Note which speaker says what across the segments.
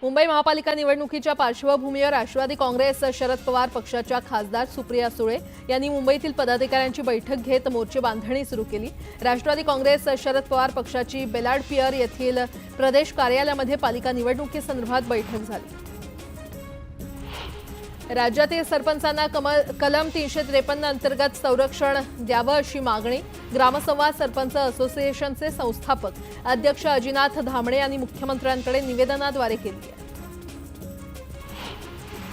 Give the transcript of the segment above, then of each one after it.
Speaker 1: मुंबई महापालिका निवडणुकीच्या पार्श्वभूमीवर राष्ट्रवादी काँग्रेस शरद पवार पक्षाच्या खासदार सुप्रिया सुळे यांनी मुंबईतील पदाधिकाऱ्यांची बैठक घेत मोर्चे बांधणी सुरू केली। राष्ट्रवादी काँग्रेस शरद पवार पक्षाची बेलाड पियर येथील प्रदेश कार्यालयामध्ये पालिका निवडणुकीसंदर्भात बैठक झाली। राज्यातील सरपंचांना कलम 353 अंतर्गत संरक्षण द्यावं अशी मागणी ग्रामसंवाद सरपंच असोसिएशनचे संस्थापक अध्यक्ष अजिनाथ धामणे यांनी मुख्यमंत्र्यांकडे निवेदनाद्वारे केली आहे।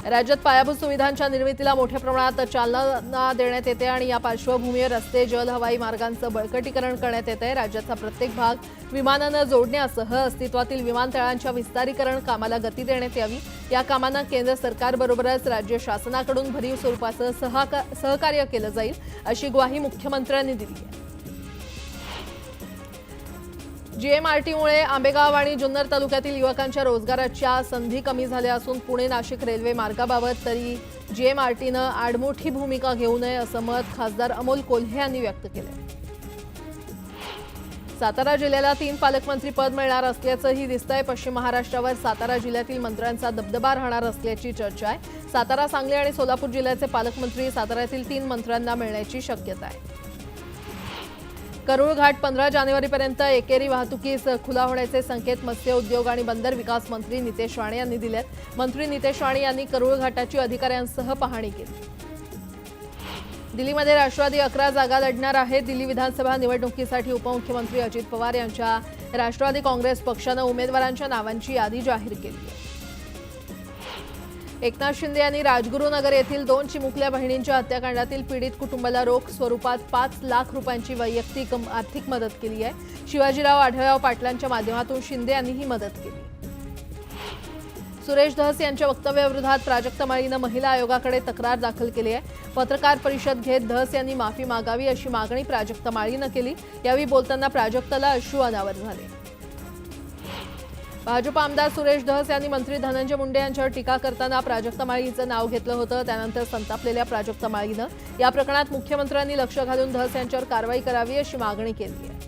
Speaker 1: राज्यात पायाभूत सुविधांच्या निर्मितीला मोठ्या प्रमाणात चालना देण्यात येते आणि या पार्श्वभूमीवर रस्ते, जल, हवाई मार्गांचं बळकटीकरण करण्यात येते। राज्याचा प्रत्येक भाग विमानानं जोडण्यासह अस्तित्वातील विमानतळांच्या विस्तारीकरण कामाला गती देण्यात यावी। या कामांना केंद्र सरकारबरोबरच राज्य शासनाकडून भरीव स्वरूपाचं सहकार्य केलं जाईल अशी ग्वाही मुख्यमंत्र्यांनी दिली आहे। जीएमआरटीमुळे आंबेगाव आणि जुन्नर तालुक्यातील युवकांच्या रोजगाराच्या संधी कमी झाल्या असून पुणे नाशिक रेल्वे मार्गाबाबत तरी जीएमआरटीनं आडमोठी भूमिका घेऊ नये असं मत खासदार अमोल कोल्हे यांनी व्यक्त केलंय। सातारा जिल्ह्याला 3 पालकमंत्री पद मिळणार असल्याचंही दिसतंय। पश्चिम महाराष्ट्रावर सातारा जिल्ह्यातील मंत्र्यांचा दबदबा राहणार असल्याची चर्चा आहे। सातारा, सांगली आणि सोलापूर जिल्ह्याचे पालकमंत्री साताऱ्यातील 3 मंत्र्यांना मिळण्याची शक्यता आहे। करूळ घाट 15 जानेवारीपर्यंत एकेरी वाहतुकीस खुला होण्याचे संकेत मत्स्य उद्योग आणि बंदर विकास मंत्री नितेश राणे यांनी दिलेत। मंत्री नितेश राणे यांनी करूळ घाटाची अधिकाऱ्यांसह पाहणी केली। दिल्लीमध्ये राष्ट्रवादी 11 जागा लढणार आहे। दिल्ली विधानसभा निवडणुकीसाठी उपमुख्यमंत्री अजित पवार यांच्या राष्ट्रवादी काँग्रेस पक्षानं उमेदवारांच्या नावांची यादी जाहीर केली आहे। एकनाथ शिंदे यांनी राजगुरुनगर येथील 2 चिमुकल्या बहिणींच्या हत्याकांडातील पीडित कुटुंबाला रोख स्वरूपात 5 लाख रुपयांची वैयक्तिक आर्थिक मदत केली आहे। शिवाजीराव आढळराव पाटलांच्या माध्यमातून शिंदे यांनी ही मदत केली। सुरेश धस यांच्या वक्तव्याविरोधात प्राजक्त माळीनं महिला आयोगाकडे तक्रार दाखल केली आहे। पत्रकार परिषद घेत धस यांनी माफी मागावी अशी मागणी प्राजक्त माळीनं केली। यावेळी बोलताना प्राजक्ताला अश्रू अनावर झाले। भाजप आमदार सुरेश धस यांनी मंत्री धनंजय मुंडे यांच्यावर टीका करताना प्राजक्त माळीचं नाव घेतलं होतं। त्यानंतर संतापलेल्या प्राजक्त माळीनं या प्रकरणात मुख्यमंत्र्यांनी लक्ष घालून धस यांच्यावर कारवाई करावी अशी मागणी केली आहे।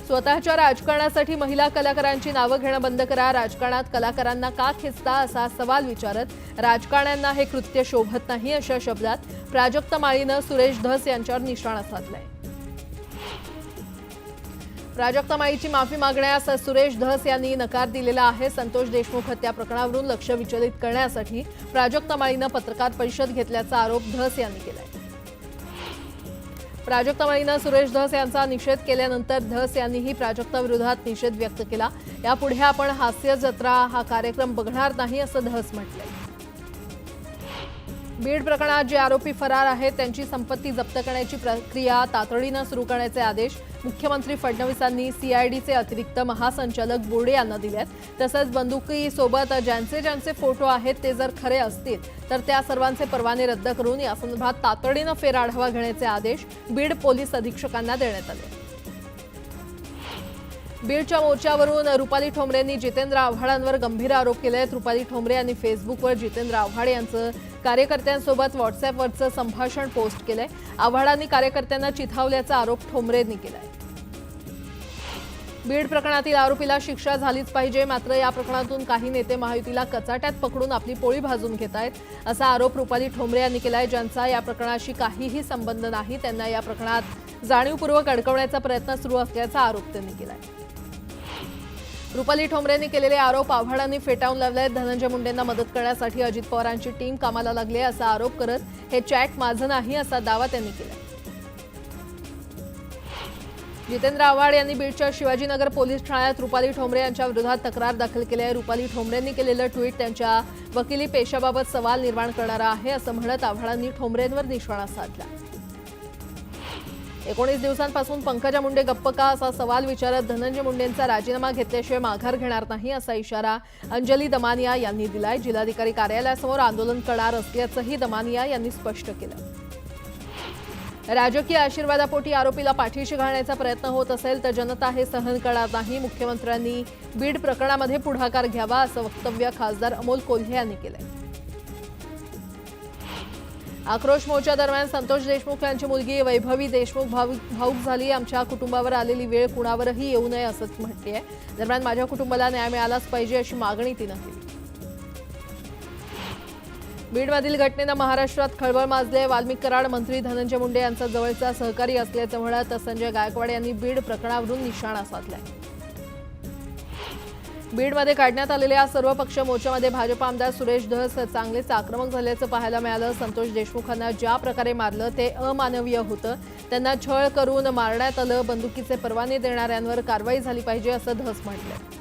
Speaker 1: स्वतःच्या राजकारणासाठी महिला कलाकारांची नावं घेणं बंद करा। राजकारणात कलाकारांना का खेचता असा सवाल विचारत राजकारण्यांना हे कृत्य शोभत नाही अशा शब्दात प्राजक्त माळीनं सुरेश धस यांच्यावर निशाणा साधलाय। प्राजक्त माळीची माफी मागण्यास सुरेश धस यांनी नकार दिलेला आहे। संतोष देशमुख हत्या प्रकरणावरून लक्ष विचलित करण्यासाठी प्राजक्त माळीनं पत्रकार परिषद घेतल्याचा आरोप धस यांनी केलाय। प्राजक्त माळीनं सुरेश धस यांचा निषेध केल्यानंतर धस यांनीही प्राजक्ताविरोधात निषेध व्यक्त केला। यापुढे आपण हास्य जत्रा हा कार्यक्रम बघणार नाही असं धस म्हटलंय। बीड प्रकरणात जे आरोपी फरार आहेत त्यांची संपत्ती जप्त करण्याची प्रक्रिया तातडीनं सुरू करण्याचे आदेश मुख्यमंत्री फडणवीसांनी सीआयडीचे अतिरिक्त महासंचालक बोर्डे यांना दिलेत। तसंच बंदुकीसोबत ज्यांचे फोटो आहेत ते जर खरे असतील तर त्या सर्वांचे परवाने रद्द करून यासंदर्भात तातडीनं फेरआढावा घेण्याचे आदेश बीड पोलीस अधीक्षकांना देण्यात आले। बीडच्या मोर्चावरून रुपाली ठोंबरेंनी जितेंद्र आव्हाडांवर गंभीर आरोप केले। रुपाली ठोंबरे यांनी फेसबुकवर जितेंद्र आव्हाड यांचं कार्यकर्त्यांसोबत व्हॉट्सअॅपवरचं संभाषण पोस्ट केलंय। आव्हाडांनी कार्यकर्त्यांना चिथावल्याचा आरोप ठोंबरेंनी केलाय। बीड प्रकरणातील आरोपीला शिक्षा झालीच पाहिजे, मात्र या प्रकरणातून काही नेते महायुतीला कचाट्यात पकडून आपली पोळी भाजून घेत आहेत असा आरोप रुपाली ठोंबरे यांनी केलाय। ज्यांचा या प्रकरणाशी काहीही संबंध नाही त्यांना या प्रकरणात जाणीवपूर्वक अडकवण्याचा प्रयत्न सुरू असल्याचा आरोप त्यांनी केलाय। रुपाली ठोंबरेंनी केलेले आरोप आव्हाडांनी फेटाळून लावले। धनंजय मुंडेंना मदत करण्यासाठी अजित पवारांची टीम कामाला लागली असा आरोप करत हे चॅट माझं नाही असा दावा त्यांनी केला। जितेंद्र आव्हाड यांनी बीडच्या शिवाजीनगर पोलीस ठाण्यात रुपाली ठोंबरे यांच्या विरोधात तक्रार दाखल केली आहे। रुपाली ठोंबरेंनी केलेलं ट्विट त्यांच्या वकिली पेशाबाबत सवाल निर्माण करणारं आहे असं म्हणत आव्हाडांनी ठोंबरेंवर निशाणा साधला। 19 दिवसांपासून पंकजा मुंडे गप्प का असा सवाल विचारत धनंजय मुंडेंचा राजीनामा घेतल्याशिवाय माघार घेणार नाही असा इशारा अंजली दमानिया यांनी दिलाय। जिल्हाधिकारी कार्यालयासमोर आंदोलन करणार असल्याचंही दमानिया यांनी स्पष्ट केलं। राजकीय आशीर्वादापोटी आरोपीला पाठीशी घालण्याचा प्रयत्न होत असेल तर जनता हे सहन करणार नाही। मुख्यमंत्र्यांनी बीड प्रकरणामध्ये पुढाकार घ्यावा असं वक्तव्य खासदार अमोल कोल्हे यांनी केलंय। आक्रोश मोर्चा दरम्यान संतोष देशमुख यांची मुलगी वैभवी देशमुख भाऊक झाली. आमच्या कुटुंबावर आलेली वेळ कुणावरही येऊ नये असंच म्हटले आहे. दरम्यान माझ्या कुटुंबाला न्याय मिळालाच पाहिजे अशी मागणी तिनं केली. बीडमधील घटनेनं महाराष्ट्रात खळबळ माजली आहे. वाल्मिक कराड मंत्री धनंजय मुंडे यांचा जवळचा सहकारी असल्याचं म्हणत संजय गायकवाड यांनी बीड प्रकरणावरून निशाणा साधलाय. बीडमध्ये काढण्यात आलेल्या सर्वपक्ष मोर्चामध्ये भाजप आमदार सुरेश धस चांगलेच आक्रमक झाल्याचं पाहायला मिळालं. संतोष देशमुखांना ज्या प्रकारे मारलं ते अमानवीय होतं. त्यांना छळ करून मारण्यात आलं. बंदुकीचे परवाने देणाऱ्यांवर कारवाई झाली पाहिजे असं धस म्हटलं.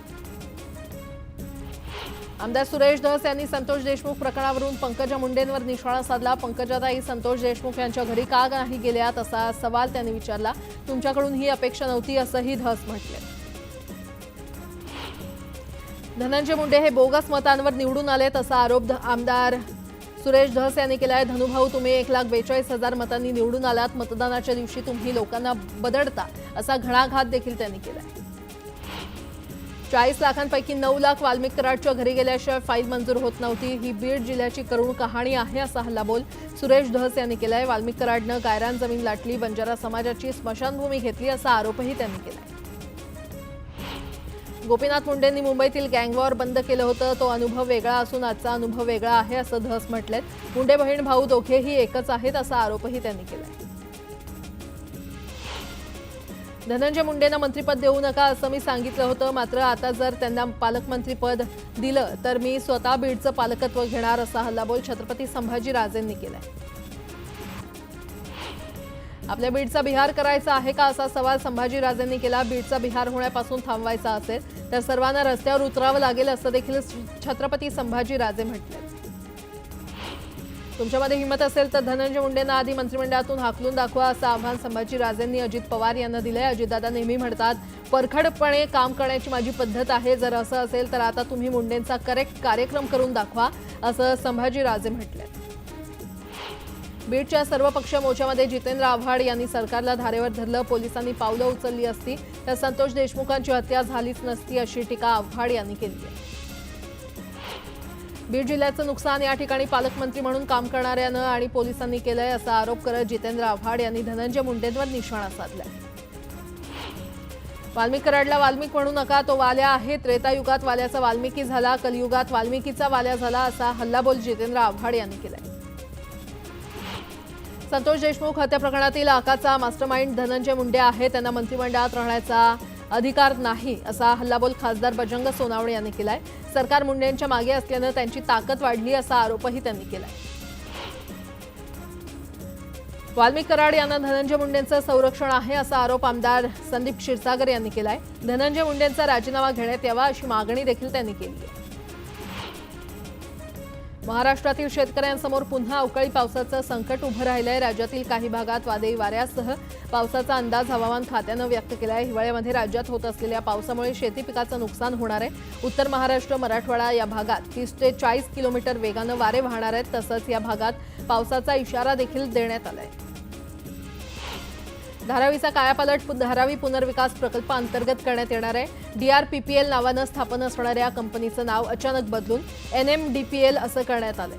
Speaker 1: आमदार सुरेश धस यांनी संतोष देशमुख प्रकरणावरून पंकजा मुंडेंवर निशाणा साधला. पंकजाताई संतोष देशमुख यांच्या घरी का नाही गेल्यात असा सवाल त्यांनी विचारला. तुमच्याकडून ही अपेक्षा नव्हती असंही धस म्हटले. धनंजय मुंडे हे बोगस मतांवर निवडून आलेत असा आरोप आमदार सुरेश धस यांनी केलाय. धनुभाऊ तुम्ही 1,42,000 मतांनी निवडून आलात. मतदानाच्या दिवशी तुम्ही लोकांना बदडता असा घणाघात देखील त्यांनी केलाय. 40 लाखांपैकी 9 लाख वाल्मिक कराडच्या घरी गेल्याशिवाय फाईल मंजूर होत नव्हती. ही बीड जिल्ह्याची करुण कहाणी आहे असा हल्लाबोल सुरेश धस यांनी केलाय. वाल्मिक कराडनं गायरान जमीन लाटली, बंजारा समाजाची स्मशानभूमी घेतली असा आरोपही त्यांनी केलाय. गोपीनाथ मुंडेंनी मुंबईतील गँगवॉर बंद केलं होतं. तो अनुभव वेगळा असून आजचा अनुभव वेगळा आहे असं धस म्हटलेत. मुंडे बहीण भाऊ दोघेही एकच आहेत असा आरोपही त्यांनी केलाय. धनंजय मुंडेंना मंत्रिपद देऊ नका असं मी सांगितलं होतं. मात्र आता जर त्यांना पालकमंत्रीपद दिलं तर मी स्वतः बीडचं पालकत्व घेणार असा हल्लाबोल छत्रपती संभाजीराजेंनी केलाय. आपल्या बीडचा बिहार करायचा आहे का असा सवाल संभाजीराजेंनी केला. बीडचा बिहार होण्यापासून थांबवायचा असेल तर सर्वांना रस्त्यावर उतरावं लागेल असं देखील छत्रपती संभाजीराजे म्हटले. तुमच्यामध्ये हिंमत असेल तर धनंजय मुंडेंना आधी मंत्रिमंडळातून हाकलून दाखवा असं आव्हान संभाजीराजेंनी अजित पवार यांना दिलंय. अजितदादा नेहमी म्हणतात परखडपणे काम करण्याची माझी पद्धत आहे. जर असं असेल तर आता तुम्ही मुंडेंचा करेक्ट कार्यक्रम करून दाखवा असं संभाजीराजे म्हटले. बीडच्या सर्वपक्ष मोर्चामध्ये जितेंद्र आव्हाड यांनी सरकारला धारेवर धरलं. पोलिसांनी पावलं उचलली असती तर संतोष देशमुखांची हत्या झालीच नसती अशी टीका आव्हाड यांनी केली आहे. बीड जिल्ह्याचं नुकसान या ठिकाणी पालकमंत्री म्हणून काम करणाऱ्यानं आणि पोलिसांनी केलंय असा आरोप करत जितेंद्र आव्हाड यांनी धनंजय मुंडेंवर निशाणा साधलाय. वाल्मिक कराडला वाल्मिक म्हणू नका, तो वाल्या आहे. त्रेतायुगात वाल्याचा वाल्मिकी झाला, कलियुगात वाल्मिकीचा वाल्या झाला असा हल्लाबोल जितेंद्र आव्हाड यांनी केलाय. संतोष देशमुख हत्या प्रकरणातील आकाचा मास्टरमाइंड धनंजय मुंडे आहे. त्यांना मंत्रिमंडळात राहण्याचा अधिकार नाही असा हल्लाबोल खासदार बजरंग सोनावणे यांनी केलाय. सरकार मुंडेंच्या मागे असल्यानं त्यांची ताकद वाढली असा आरोपही त्यांनी केलाय. वाल्मिक कराड यांना धनंजय मुंडेंचं संरक्षण आहे असा आरोप आमदार संदीप क्षीरसागर यांनी केलाय. धनंजय मुंडेंचा राजीनामा घेण्यात यावा अशी मागणी देखील त्यांनी केली आहे. महाराष्ट्रातील शेतकऱ्यांसमोर पुन्हा अवकाळी पावसाचं संकट उभं राहिलंय. राज्यातील काही भागात वादळी वाऱ्यासह पावसाचा अंदाज हवामान खात्यानं व्यक्त केलाय. हिवाळ्यामध्ये राज्यात होत असलेल्या पावसामुळे शेती पिकाचं नुकसान होणार आहे. उत्तर महाराष्ट्र, मराठवाडा या भागात 30 ते 40 किलोमीटर वेगानं वारे वाहणार आहेत. तसंच या भागात पावसाचा इशारा देखील देण्यात आलाय. धारावीचा कायापालट धारावी पुनर्विकास प्रकल्पाअंतर्गत करण्यात येणार आहे. DRPPL नावानं स्थापन असणाऱ्या कंपनीचं नाव अचानक बदलून NMDPL असं करण्यात आलंय.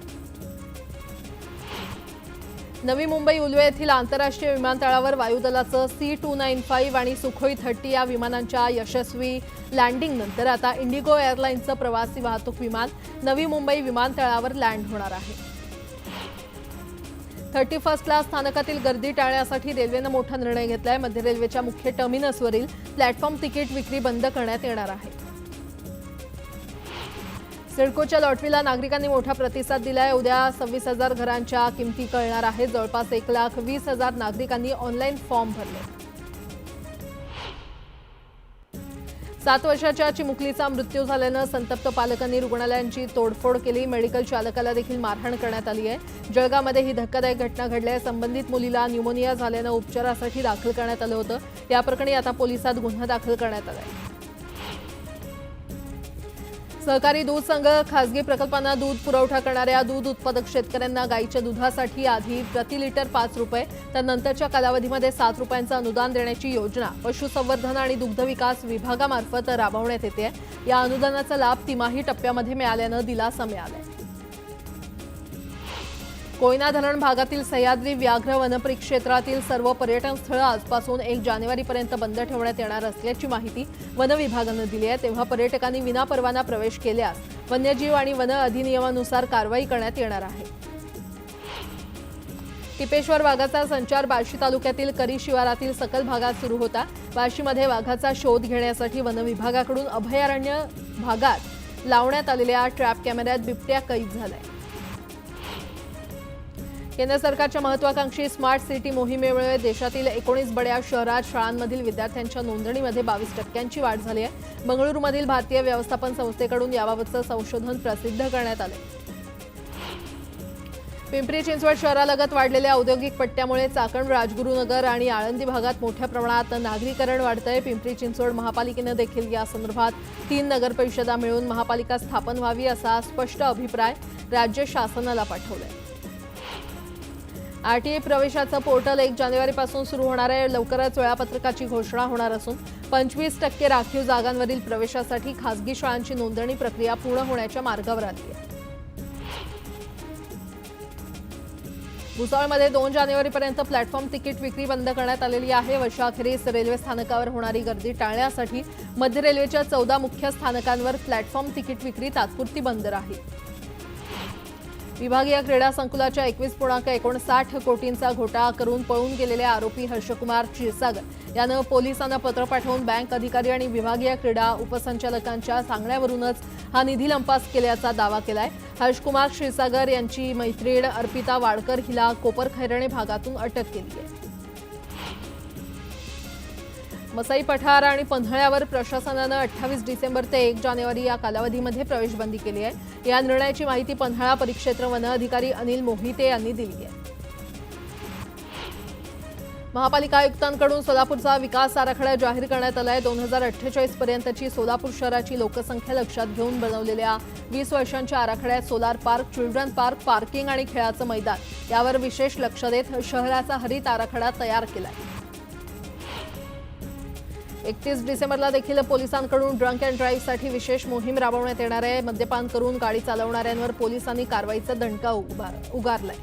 Speaker 1: नवी मुंबई उलवे येथील आंतरराष्ट्रीय विमानतळावर वायुदलाचं C-295 आणि सुखोई 30 या विमानांच्या यशस्वी लँडिंगनंतर आता इंडिगो एअरलाईन्सचं प्रवासी वाहतूक विमान नवी मुंबई विमानतळावर लँड होणार आहे. 31st क्लास स्थानकातील गर्दी टाळण्यासाठी रेल्वेनं मोठा निर्णय घेतलाय. मध्य रेल्वेच्या मुख्य टर्मिनसवरील प्लॅटफॉर्म तिकीट विक्री बंद करण्यात येणार आहे. सिडकोच्या लॉटरीला नागरिकांनी मोठा प्रतिसाद दिलाय. उद्या 26,000 घरांच्या किमती कळणार आहेत. जवळपास 1,20,000 नागरिकांनी ऑनलाईन फॉर्म भरले. 7 वर्षाच्या चिमुकलीचा मृत्यू झाल्यानं संतप्त पालकांनी रुग्णालयांची तोडफोड केली. मेडिकल चालकाला देखील मारहाण करण्यात आली आहे. जळगावमध्ये ही धक्कादायक घटना घडली आहे. संबंधित मुलीला न्यूमोनिया झाल्यानं उपचारासाठी दाखल करण्यात आलं होतं. या प्रकरणी आता पोलिसात गुन्हा दाखल करण्यात आला आहे. सहकारी दूध संघ खासगी प्रकल्पांना दूध पुरवठा करणाऱ्या दूध उत्पादक शेतकऱ्यांना गाईच्या दुधासाठी आधी प्रति लिटर 5 रुपये तर नंतरच्या कालावधीमध्ये 7 रुपयांचं अनुदान देण्याची योजना पशुसंवर्धन आणि दुग्धविकास विभागामार्फत राबवण्यात येते. या अनुदानाचा लाभ तिमाही टप्प्यामध्ये मिळाल्यानं दिलासा मिळालाय. कोयना धरण भागातील सह्याद्री व्याघ्र वनपरिक्षेत्रातील सर्व पर्यटन स्थळं आजपासून 1 जानेवारीपर्यंत बंद ठेवण्यात येणार असल्याची माहिती वन विभागानं दिली आहे। तेव्हा पर्यटकांनी विनापरवाना प्रवेश केल्यास वन्यजीव आणि वन अधिनियमानुसार कारवाई करण्यात येणार आहे। टिपेश्वर वाघाचा संचार बार्शी तालुक्यातील करी शिवारातील सखल भागात सुरू होता। बार्शीमध्ये वाघाचा शोध घेण्यासाठी वन विभागाकडून अभयारण्य भागात लावण्यात आलेल्या ट्रॅप कॅमेऱ्यात बिबट्या कैद झालाय। केंद्र सरकारच्या महत्त्वाकांक्षी स्मार्ट सिटी मोहिमेमुळे देशातील 19 बड्या शहरात शाळांमधील विद्यार्थ्यांच्या नोंदणीमध्ये 22% वाढ झाली आहे। बंगळुरूमधील भारतीय व्यवस्थापन संस्थेकडून याबाबतचं संशोधन प्रसिद्ध करण्यात आले। पिंपरी चिंचवड शहरालगत वाढलेल्या औद्योगिक पट्ट्यामुळे चाकण, राजगुरुनगर आणि आळंदी भागात मोठ्या प्रमाणात नागरीकरण वाढतंय। पिंपरी चिंचवड महापालिकेनं देखील या संदर्भात 3 नगरपरिषदा मिळून महापालिका स्थापन व्हावी असा स्पष्ट अभिप्राय राज्य शासनाला पाठवलाय। आरटीए प्रवेशाचं पोर्टल 1 जानेवारीपासून सुरू होणार आहे। लवकरच वेळापत्रकाची घोषणा होणार असून 25% राखीव जागांवरील प्रवेशासाठी खासगी शाळांची नोंदणी प्रक्रिया पूर्ण होण्याच्या मार्गावर आली आहे। भुसावळमध्ये 2 जानेवारीपर्यंत प्लॅटफॉर्म तिकीट विक्री बंद करण्यात आलेली आहे। वर्षाखेरीस रेल्वे स्थानकावर होणारी गर्दी टाळण्यासाठी मध्य रेल्वेच्या 14 मुख्य स्थानकांवर प्लॅटफॉर्म तिकीट विक्री तात्पुरती बंद राहील। विभागीय क्रीडा संकुलाच्या 21.59 कोटींचा घोटाळा करून पळून गेलेले आरोपी हर्षकुमार क्षीरसागर यानं पोलिसांना पत्र पाठवून बँक अधिकारी आणि विभागीय क्रीडा उपसंचालकांच्या सांगण्यावरूनच हा निधी लंपास केल्याचा दावा केलाय। हर्षकुमार क्षीरसागर यांची मैत्रीण अर्पिता वाडकर हिला कोपरखैरणे भागातून अटक केली आहे। मसाई पठार आणि पन्हाळ्यावर प्रशासनानं 28 डिसेंबर ते 1 जानेवारी या कालावधीमध्ये प्रवेशबंदी केली आहे। या निर्णयाची माहिती पन्हाळा परिक्षेत्र वन अधिकारी अनिल मोहिते यांनी दिली आहे। महापालिका आयुक्तांकडून सोलापूरचा विकास आराखडा जाहीर करण्यात आलाय। 2048 पर्यंतची सोलापूर शहराची लोकसंख्या लक्षात घेऊन बनवलेल्या 20 वर्षांच्या आराखड्यात solar park, children park, parking आणि खेळाचं मैदान यावर विशेष लक्ष देत शहराचा हरित आराखडा तयार केलाय। 31 डिसेंबरला देखील पोलिसांकडून ड्रंक अँड ड्राईव्हसाठी विशेष मोहीम राबवण्यात येणार आहे। मद्यपान करून गाडी चालवणाऱ्यांवर पोलिसांनी कारवाईचा दणका उगारलाय।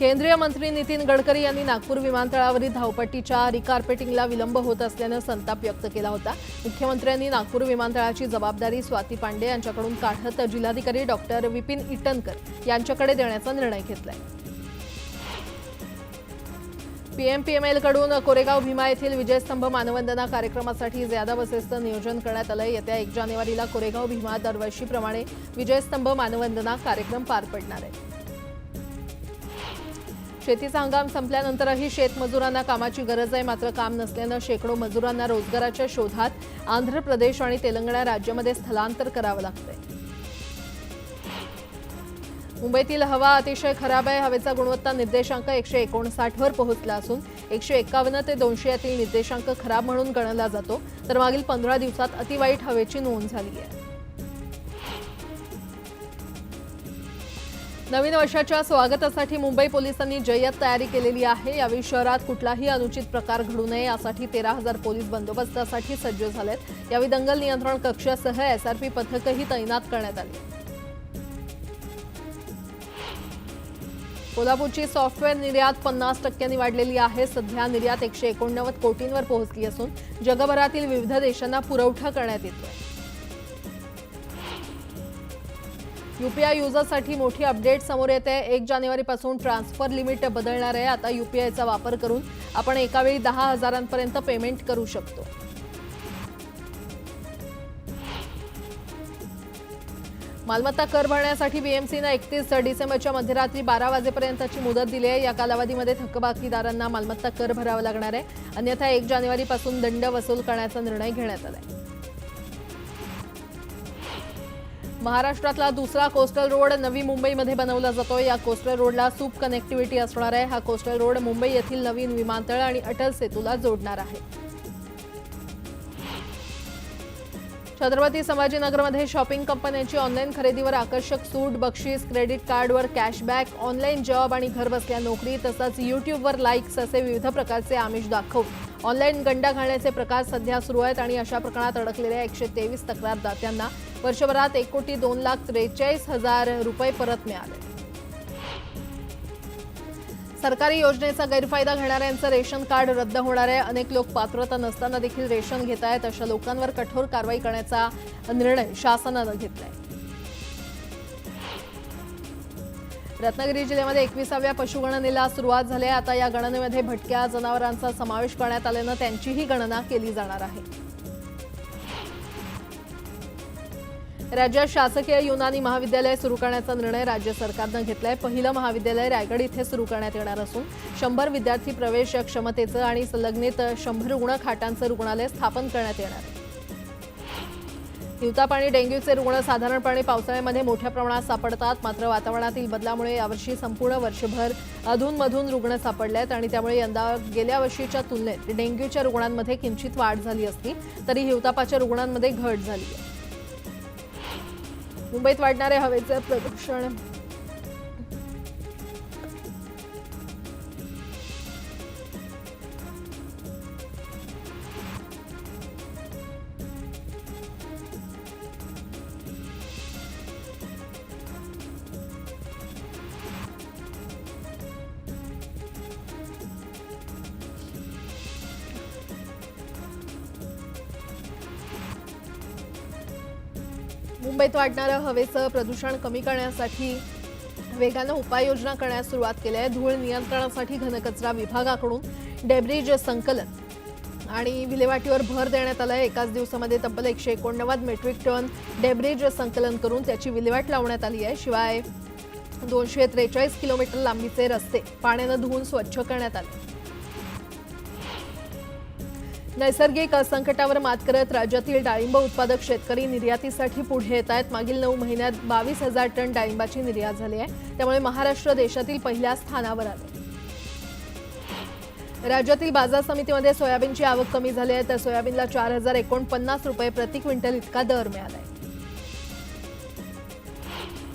Speaker 1: केंद्रीय मंत्री नितीन गडकरी यांनी नागपूर विमानतळावरील धावपट्टीच्या रिकार्पेटिंगला विलंब होत असल्यानं संताप व्यक्त केला होता। मुख्यमंत्र्यांनी नागपूर विमानतळाची जबाबदारी स्वाती पांडे यांच्याकडून काढत जिल्हाधिकारी डॉक्टर विपिन इटनकर यांच्याकडे देण्याचा निर्णय घेतलाय। पीएमपीएमएलकडून कोरेगाव भीमा येथील विजयस्तंभ मानवंदना कार्यक्रमासाठी ज्यादा बसेसचं नियोजन करण्यात आलंय। येत्या 1 जानेवारीला कोरेगाव भीमा दरवर्षीप्रमाणे विजयस्तंभ मानवंदना कार्यक्रम पार पडणार आहे। शेतीचा हंगाम संपल्यानंतरही शेतमजुरांना कामाची गरज आहे, मात्र काम नसल्यानं शेकडो मजुरांना रोजगाराच्या शोधात आंध्र प्रदेश आणि तेलंगणा राज्यामध्ये स्थलांतर करावं लागतंय। मुंबईतील हवा अतिशय खराब आहे। हवेचा गुणवत्ता निर्देशांक 159 वर पोहोचला असून 151 ते 200 यातील निर्देशांक खराब म्हणून गणला जातो, तर मागील 15 दिवसात अतिवाईट हवेची नोंद झाली आहे। नवीन वर्षाच्या स्वागतासाठी मुंबई पोलिसांनी जय्यत तयारी केलेली आहे। यावेळी शहरात कुठलाही अनुचित प्रकार घडू नये यासाठी 13,000 पोलीस बंदोबस्तासाठी सज्ज झालेत। यावेळी दंगल नियंत्रण कक्षासह एसआरपी पथकही तैनात करण्यात आली। कोल्हापूरची सॉफ्टवेअर निर्यात 50% वाढलेली आहे। सध्या निर्यात 189 कोटींवर पोहोचली असून जगभरातील विविध देशांना पुरवठा करण्यात येतोय। यूपीआय युजर्ससाठी मोठी अपडेट समोर येते। 1 जानेवारीपासून ट्रान्सफर लिमिट बदलणार आहे। आता यूपीआयचा वापर करून आपण एकावेळी 10,000पर्यंत पेमेंट करू शकतो। मालमत्ता कर भरण्यासाठी बीएमसीनं 31 डिसेंबरच्या मध्यरात्री 12 वाजेपर्यंतची मुदत दिली आहे। या कालावधीमध्ये थकबाकीदारांना मालमत्ता कर भरावा लागणार आहे, अन्यथा 1 जानेवारीपासून दंड वसूल करण्याचा निर्णय घेण्यात आलाय। महाराष्ट्रातला दुसरा कोस्टल रोड नवी मुंबईमध्ये बनवला जातोय। या कोस्टल रोडला सुप कनेक्टिव्हिटी असणार आहे। हा कोस्टल रोड मुंबई येथील नवीन विमानतळ आणि अटल सेतूला जोडणार आहे। छत्रपती संभाजीनगरमध्ये शॉपिंग कंपन्यांची ऑनलाईन खरेदीवर आकर्षक सूट, बक्षीस, क्रेडिट कार्डवर कॅशबॅक, ऑनलाईन जॉब आणि घरबसल्या नोकरी तसंच यूट्यूबवर लाईक्स असे विविध प्रकारचे आमिष दाखवून ऑनलाईन गंडा घालण्याचे प्रकार सध्या सुरू आहेत आणि अशा प्रकरणात अडकलेल्या 123 तक्रारदात्यांना वर्षभरात 1,02,43,000 रुपये परत मिळाले. सरकारी योजनेचा गैरफायदा घेणाऱ्यांचं रेशन कार्ड रद्द होणार आहे. अनेक लोक पात्रता नसताना देखील रेशन घेत आहेत. अशा लोकांवर कठोर कारवाई करण्याचा निर्णय शासनानं घेतलाय. रत्नागिरी जिल्ह्यामध्ये 21व्या पशुगणनेला सुरुवात झाली आहे. आता या गणनेमध्ये भटक्या जनावरांचा समावेश करण्यात आल्यानं त्यांचीही गणना केली जाणार आहे. राज्यात शासकीय युनानी महाविद्यालय सुरू करण्याचा निर्णय राज्य सरकारनं घेतलाय. पहिलं महाविद्यालय रायगड इथे सुरू करण्यात येणार असून 100 विद्यार्थी प्रवेश क्षमतेचं आणि संलग्नित 100 रुग्ण खाटांचं रुग्णालय स्थापन करण्यात येणार आहे. हिवताप आणि डेंग्यूचे रुग्ण साधारणपणे पावसाळ्यामध्ये मोठ्या प्रमाणात सापडतात. मात्र वातावरणातील बदलामुळे यावर्षी संपूर्ण वर्षभर अधूनमधून रुग्ण सापडले आहेत आणि त्यामुळे यंदा गेल्या वर्षीच्या तुलनेत डेंग्यूच्या रुग्णांमध्ये किंचित वाढ झाली असली तरी हिवतापाच्या रुग्णांमध्ये घट झाली आहे. मुंबईत वाढणारे हवेचे प्रदूषण मुंबईत वाढणारं हवेचं प्रदूषण कमी करण्यासाठी वेगानं उपाययोजना करण्यास सुरुवात केली आहे. धूळ नियंत्रणासाठी घनकचरा विभागाकडून डेब्रिज संकलन आणि विल्हेवाटीवर भर देण्यात आला आहे. एकाच दिवसामध्ये तब्बल 189 मेट्रिक टन डेब्रिज संकलन करून त्याची विल्हेवाट लावण्यात आली आहे. शिवाय 243 किलोमीटर लांबीचे रस्ते पाण्यानं धुवून स्वच्छ करण्यात आले. नैसर्गिक संकटावर मात करत राज्यातील डाळिंब उत्पादक शेतकरी निर्यातीसाठी पुढे येत आहेत. मागील 9 महिन्यात 22,000 टन डाळिंबाची निर्यात झाली आहे. त्यामुळे महाराष्ट्र देशातील पहिल्या स्थानावर आले. राज्यातील बाजार समितीमध्ये सोयाबीनची आवक कमी झाली आहे. तर सोयाबीनला 4,049 रुपये प्रति क्विंटल इतका दर मिळाला आहे.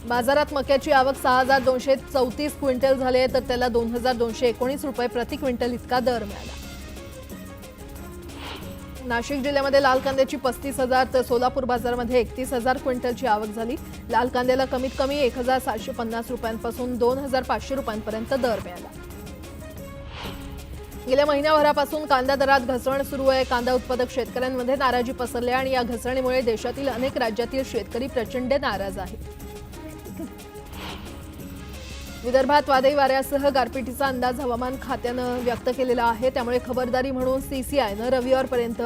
Speaker 1: बाजारात मक्याची आवक 6,234 क्विंटल झाली आहे. तर त्याला 2,219 रुपये प्रति क्विंटल इतका दर मिळाला. नाशिक जिल्ह्यामध्ये लाल कांद्याची 35,000 तर सोलापूर बाजारामध्ये 31,000 क्विंटलची आवक झाली. लाल कांद्याला कमीत कमी 1,750 रुपयांपासून 2,500 रुपयांपर्यंत दर मिळाला. गेल्या महिन्याभरापासून कांदा दरात घसरण सुरू आहे. कांदा उत्पादक शेतकऱ्यांमध्ये नाराजी पसरली आणि या घसरणीमुळे देशातील अनेक राज्यातील शेतकरी प्रचंड नाराज आहेत. विदर्भात वादळी वाऱ्यासह गारपिटीचा अंदाज हवामान खात्यानं व्यक्त केलेला आहे. त्यामुळे खबरदारी म्हणून सीसीआयनं रविवारपर्यंत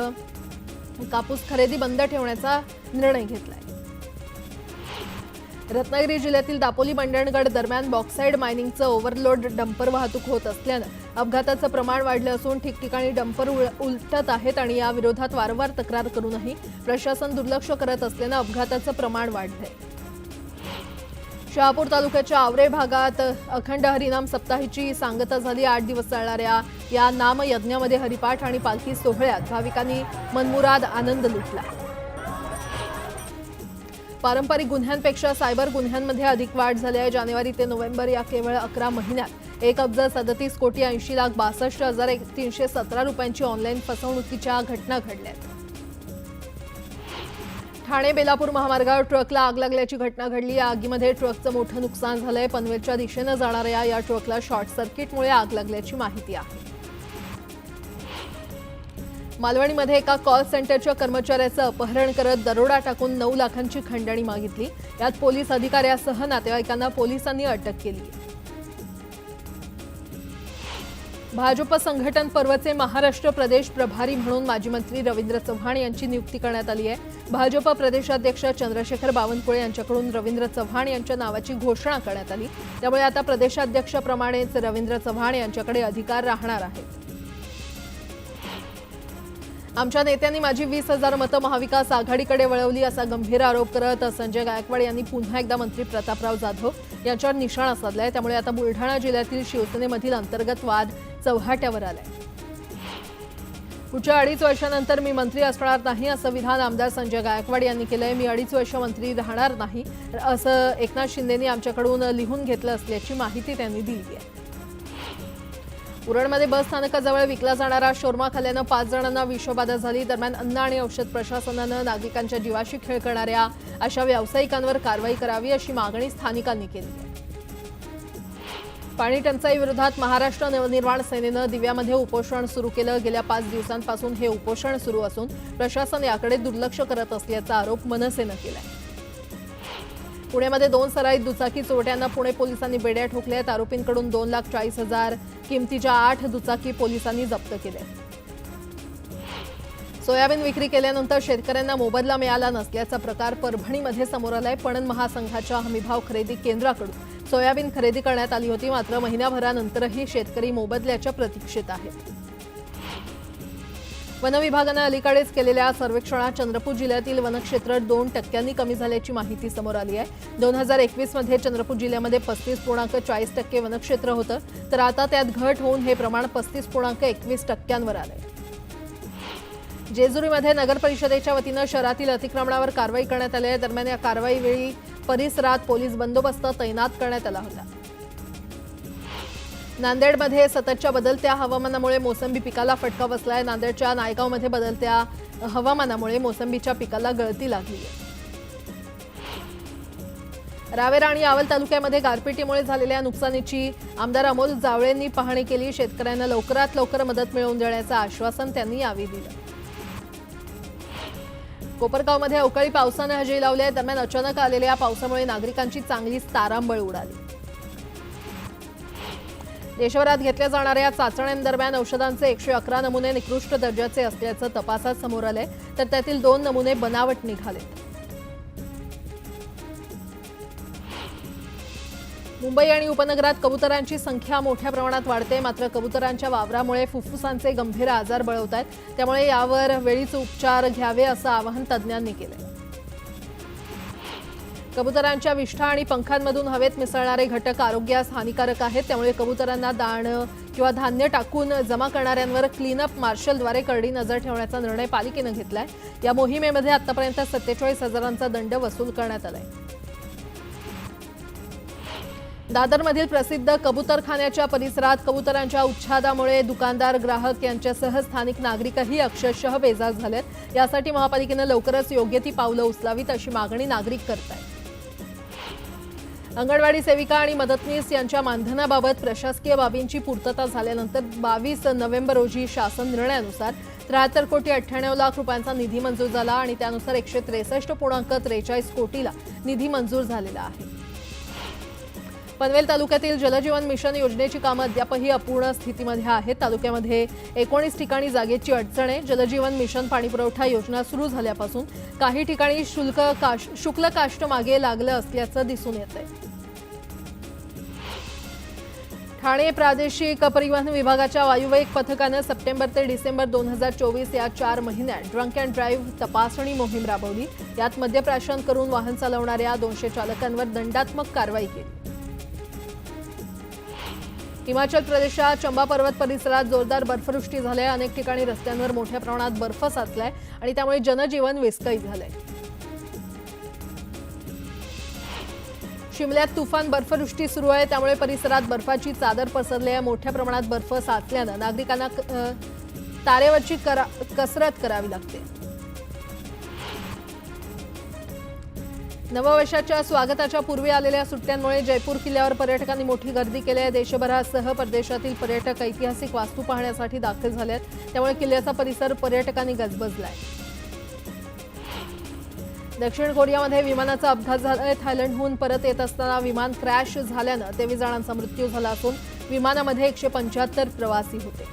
Speaker 1: कापूस खरेदी बंद ठेवण्याचा निर्णय घेतलाय. रत्नागिरी जिल्ह्यातील दापोली मंडणगड दरम्यान बॉक्साईड मायनिंगचं ओव्हरलोड डंपर वाहतूक होत असल्यानं अपघाताचं प्रमाण वाढलं असून ठिकठिकाणी डंपर उलटत आहेत आणि या विरोधात वारंवार तक्रार करूनही प्रशासन दुर्लक्ष करत असल्यानं अपघाताचं प्रमाण वाढलंय. शहापूर तालुक्याच्या आवरे भागात अखंड हरिनाम सप्ताहाची सांगता झाली. 8 दिवस चालणाऱ्या या नामयज्ञामध्ये हरिपाठ आणि पालखी सोहळ्यात भाविकांनी मनमुराद आनंद लुटला. पारंपरिक गुन्ह्यांपेक्षा सायबर गुन्ह्यांमध्ये अधिक वाढ झाली आहे. जानेवारी ते नोव्हेंबर या केवळ 11 महिन्यात 1,37,80,62,317 रुपयांची ऑनलाईन फसवणुकीच्या घटना घडल्यात. ठाणे बेलापूर महामार्गावर ट्रकला आग लागल्याची घटना घडली. या आगीमध्ये ट्रकचं मोठं नुकसान झालंय. पनवेलच्या दिशेनं जाणाऱ्या या ट्रकला शॉर्ट सर्किटमुळे आग लागल्याची माहिती आहे. मालवणीमध्ये एका कॉल सेंटरच्या कर्मचाऱ्याचं अपहरण करत दरोडा टाकून 9 लाखांची खंडणी मागितली. यात पोलीस अधिकाऱ्यासह नातेवाईकांना पोलिसांनी अटक केली. भाजप संघटन पर्वचे महाराष्ट्र प्रदेश प्रभारी म्हणून माजी मंत्री रवींद्र चव्हाण यांची नियुक्ती करण्यात आली आहे. भाजप प्रदेशाध्यक्ष चंद्रशेखर बावनकुळे यांच्याकडून रवींद्र चव्हाण यांच्या नावाची घोषणा करण्यात आली. त्यामुळे आता प्रदेशाध्यक्षप्रमाणेच रवींद्र चव्हाण यांच्याकडे अधिकार राहणार आहेत. आमच्या नेत्यांनी माझी 20,000 मतं महाविकास आघाडीकडे वळवली असा गंभीर आरोप करत संजय गायकवाड यांनी पुन्हा एकदा मंत्री प्रतापराव जाधव यांच्यावर निशाणा साधलाय. त्यामुळे आता बुलढाणा जिल्ह्यातील शिवसेनेमधील अंतर्गत वाद चव्हाट्यावर आलाय. पुढच्या 2.5 वर्षानंतर मी मंत्री असणार नाही असं विधान आमदार संजय गायकवाड यांनी केलंय. मी 2.5 वर्ष मंत्री राहणार नाही असं एकनाथ शिंदेंनी आमच्याकडून लिहून घेतलं असल्याची माहिती त्यांनी दिली आहे. उरणमध्ये बस स्थानकाजवळ विकला जाणारा शोरमा खाल्ल्यानं 5 जणांना विषबाधा झाली। दरम्यान अन्न आणि औषध प्रशासनानं नागरिकांच्या जीवाशी खेळ करणाऱ्या अशा व्यावसायिकांवर कारवाई करावी अशी मागणी स्थानिकांनी केली आहे। पाणी टंचाई विरोधात महाराष्ट्र नवनिर्माण सेनेनं दिव्यामध्ये उपोषण सुरू केलं। गेल्या 5 दिवसांपासून हे उपोषण सुरू असून प्रशासन याकडे दुर्लक्ष करत असल्याचा आरोप मनसेनं केलाय। पुण्यामध्ये 2 सराईत दुचाकी चोरट्यांना पुणे पोलिसांनी बेड्या ठोकल्यात। आरोपींकडून 2,40,000 किमतीच्या 8 दुचाकी पोलिसांनी जप्त केल्या। सोयाबीन विक्री केल्यानंतर शेतकऱ्यांना मोबदला मिळाला नसल्याचा प्रकार परभणीमध्ये समोर आलाय। पणन महासंघाच्या हमीभाव खरेदी केंद्राकडून सोयाबीन खरेदी करण्यात आली होती, मात्र महिनाभरानंतरही शेतकरी मोबदल्याच्या प्रतीक्षेत आहेत। वन विभागानं अलीकडेच केलेल्या सर्वेक्षणात चंद्रपूर जिल्ह्यातील वनक्षेत्र 2% कमी झाल्याची माहिती समोर आली आहे। 2021 मध्ये चंद्रपूर जिल्ह्यामध्ये 35.40% वनक्षेत्र होतं, तर आता त्यात घट होऊन हे प्रमाण 35.21% आलंय। जेजुरीमध्ये नगर परिषदेच्या वतीनं शहरातील अतिक्रमणावर कारवाई करण्यात आली आहे। दरम्यान या कारवाईवेळी परिसरात पोलीस बंदोबस्त तैनात करण्यात आला होता। नांदेडमध्ये सततच्या बदलत्या हवामानामुळे मोसंबी पिकाला फटका बसलाय। नांदेडच्या नायगावमध्ये बदलत्या हवामानामुळे मोसंबीच्या पिकाला गळती लागली आहे। रावेर आणि आवल तालुक्यामध्ये गारपिटीमुळे झालेल्या नुकसानीची आमदार अमोल जावळेंनी पाहणी केली। शेतकऱ्यांना लवकरात लवकर मदत मिळवून देण्याचं आश्वासन त्यांनी यावेळी दिलं। कोपरगावमध्ये अवकाळी पावसानं हजेरी लावली आहे। दरम्यान अचानक आलेल्या पावसामुळे नागरिकांची चांगलीच तारांबळ उडाली। देशभरात घेतल्या जाणाऱ्या चाचण्यांदरम्यान औषधांचे 111 नमुने निकृष्ट दर्जाचे असल्याचं तपासात समोर आलंय, तर त्यातील 2 नमुने बनावट निघालेत। मुंबई आणि उपनगरात कबुतरांची संख्या मोठ्या प्रमाणात वाढते, मात्र कबुतरांच्या वावरामुळे फुफ्फुसांचे गंभीर आजार बळवत आहेत। त्यामुळे यावर वेळीच उपचार घ्यावे असं आवाहन तज्ज्ञांनी केलंय। कबुतरांच्या विष्ठा आणि पंखांमधून हवेत मिसळणारे घटक आरोग्यास हानिकारक आहेत। त्यामुळे कबुतरांना दाणं किंवा धान्य टाकून जमा करणाऱ्यांवर क्लीनअप मार्शलद्वारे करडी नजर ठेवण्याचा निर्णय पालिकेनं घेतलाय। या मोहिमेमध्ये आतापर्यंत 47,000चा दंड वसूल करण्यात आलाय। दादरमधील प्रसिद्ध कबूतरखान्याच्या परिसरात कबुतरांच्या उच्छादामुळे दुकानदार, ग्राहक यांच्यासह स्थानिक नागरिकही अक्षरशः बेजार झालेत। यासाठी महापालिकेनं लवकरच योग्य ती पावलं उचलावीत अशी मागणी नागरिक करतायत। अंगणवाडी सेविका आणि मदतनीस यांच्या मानधनाबाबत प्रशासकीय बाबींची पूर्तता झाल्यानंतर 22 नोव्हेंबर रोजी शासन निर्णयानुसार 73,98,00,000 रुपयांचा निधी मंजूर झाला आणि त्यानुसार 163.43 कोटीला निधी मंजूर झालेला आहे। पनवेल तालुक्यातील जलजीवन मिशन योजनेची कामं अद्यापही अपूर्ण स्थितीमध्ये आहेत। तालुक्यामध्ये 19 ठिकाणी जागेची अडचण आहे। जलजीवन मिशन पाणीपुरवठा योजना सुरू झाल्यापासून काही ठिकाणी शुल्क काष्ट मागे लागलं असल्याचं दिसून येतंय। ठाणे प्रादेशिक परिवहन विभागाच्या वायुवेग पथकानं सप्टेंबर ते डिसेंबर 2024 या 4 महिन्यात ड्रंक अँड ड्राईव्ह तपासणी मोहीम राबवली। यात मद्यप्राशन करून वाहन चालवणाऱ्या 200 चालकांवर दंडात्मक कारवाई केली। हिमाचल प्रदेशात चंबा पर्वत परिसरात जोरदार बर्फवृष्टी झाली। अनेक ठिकाणी रस्त्यांवर मोठ्या प्रमाणात बर्फ साचलाय आणि त्यामुळे जनजीवन विस्कळीत झालंय। शिमल्यात तुफान बर्फवृष्टी सुरू आहे, त्यामुळे परिसरात बर्फाची चादर पसरली आहे। मोठ्या प्रमाणात बर्फ साचल्यानं नागरिकांना तारेवरची कसरत करावी लागते। नववर्षाच्या स्वागताच्या पूर्वी आलेल्या सुट्ट्यांमुळे जयपूर किल्ल्यावर पर्यटकांनी मोठी गर्दी केली आहे। देशभरासह परदेशातील पर्यटक ऐतिहासिक वास्तू पाहण्यासाठी दाखल झाले आहेत, त्यामुळे किल्ल्याचा परिसर पर्यटकांनी गजबजलाय। दक्षिण कोरियामध्ये विमानाचा अपघात झालाय। थायलंडहून परत येत असताना विमान क्रॅश झाल्यानं 23 जणांचा मृत्यू झाला असून विमानामध्ये 175 प्रवासी होते।